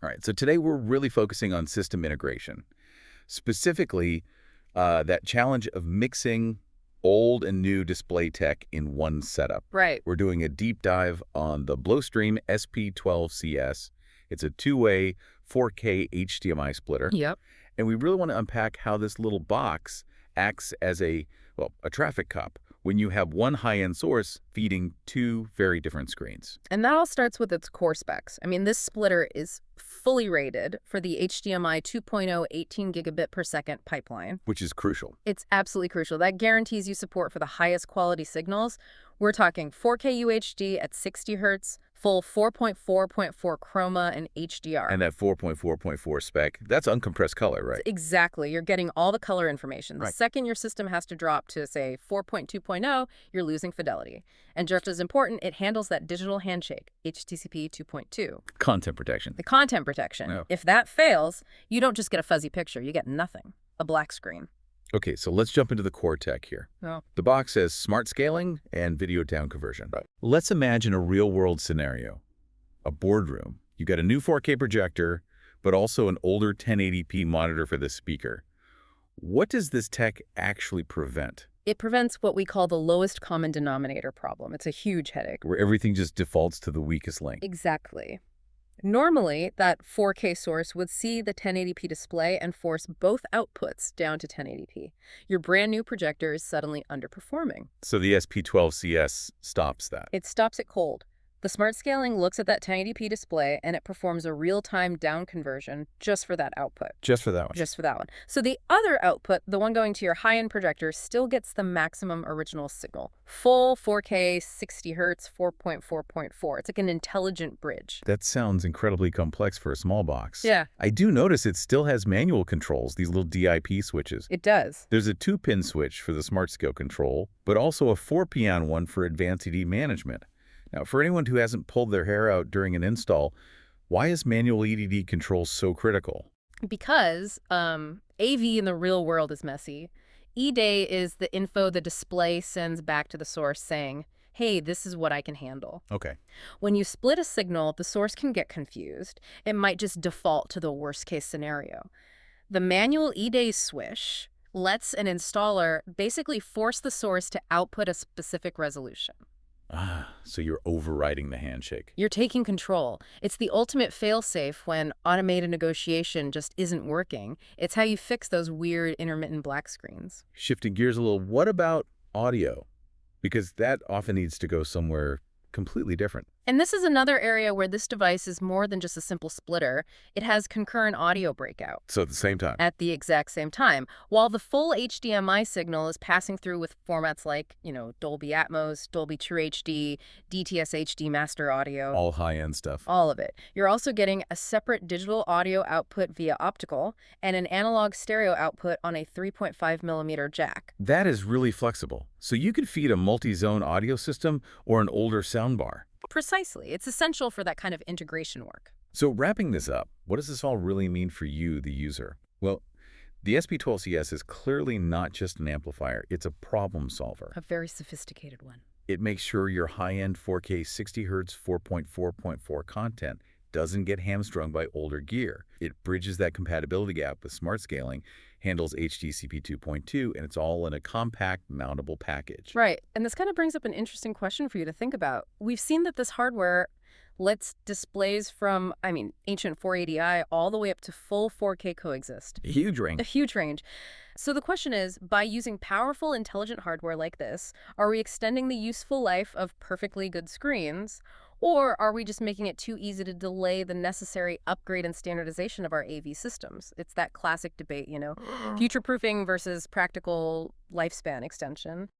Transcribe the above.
All right, so today we're really focusing on system integration, specifically that challenge of mixing old and new display tech in one setup. Right. We're doing a deep dive on the Blustream SP12CS. It's a two-way 4K HDMI splitter. Yep. And we really want to unpack how this little box acts as a traffic cop when you have one high-end source feeding two very different screens. And that all starts with its core specs. I mean, this splitter is fully rated for the HDMI 2.0 18 gigabit per second pipeline. Which is crucial. It's absolutely crucial. That guarantees you support for the highest quality signals. We're talking 4K UHD at 60 hertz, full 4.4.4 chroma and HDR. And that 4.4.4 spec, that's uncompressed color, right? Exactly. You're getting all the color information. The Right. second your system has to drop to, say, 4.2.0, you're losing fidelity. And just as important, it handles that digital handshake, HDCP 2.2. Content protection. The content protection. Yeah. If that fails, you don't just get a fuzzy picture, you get nothing. A black screen. Okay, so let's jump into the core tech here. Oh. The box says smart scaling and video down conversion. Right. Let's imagine a real-world scenario. A boardroom. You got a new 4K projector, but also an older 1080p monitor for the speaker. What does this tech actually prevent? It prevents what we call the lowest common denominator problem. It's a huge headache. Where everything just defaults to the weakest link. Exactly. Normally, that 4K source would see the 1080p display and force both outputs down to 1080p. Your brand new projector is suddenly underperforming. So the SP12CS stops that. It stops it cold. The smart scaling looks at that 1080p display and it performs a real-time down conversion just for that output. Just for that one. Just for that one. So the other output, the one going to your high-end projector, still gets the maximum original signal. Full 4K, 60 hertz, 4.4.4. It's like an intelligent bridge. That sounds incredibly complex for a small box. Yeah. I do notice it still has manual controls, these little DIP switches. It does. There's a 2-pin switch for the smart scale control, but also a 4-pin one for advanced ED management. Now, for anyone who hasn't pulled their hair out during an install, why is manual EDD control so critical? Because AV in the real world is messy. E-Day is the info the display sends back to the source saying, hey, this is what I can handle. Okay. When you split a signal, the source can get confused. It might just default to the worst case scenario. The manual E-Day switch lets an installer basically force the source to output a specific resolution. So you're overriding the handshake. You're taking control. It's the ultimate fail-safe when automated negotiation just isn't working. It's how you fix those weird intermittent black screens. Shifting gears a little, what about audio? Because that often needs to go somewhere completely different. And this is another area where this device is more than just a simple splitter. It has concurrent audio breakout. So at the same time. At the exact same time. While the full HDMI signal is passing through with formats like, Dolby Atmos, Dolby True HD, DTS HD Master Audio. All high-end stuff. All of it. You're also getting a separate digital audio output via optical and an analog stereo output on a 3.5mm jack. That is really flexible. So you could feed a multi-zone audio system or an older soundbar. Precisely. It's essential for that kind of integration work. So wrapping this up, what does this all really mean for you, the user? Well, the SP12CS is clearly not just an amplifier. It's a problem solver. A very sophisticated one. It makes sure your high-end 4K 60 Hz 4.4.4 content doesn't get hamstrung by older gear. It bridges that compatibility gap with smart scaling, handles HDCP 2.2, and it's all in a compact, mountable package. Right. And this kind of brings up an interesting question for you to think about. We've seen that this hardware lets displays from, ancient 480i all the way up to full 4K coexist. A huge range. A huge range. So the question is, by using powerful, intelligent hardware like this, are we extending the useful life of perfectly good screens, or are we just making it too easy to delay the necessary upgrade and standardization of our AV systems? It's that classic debate, future-proofing versus practical lifespan extension.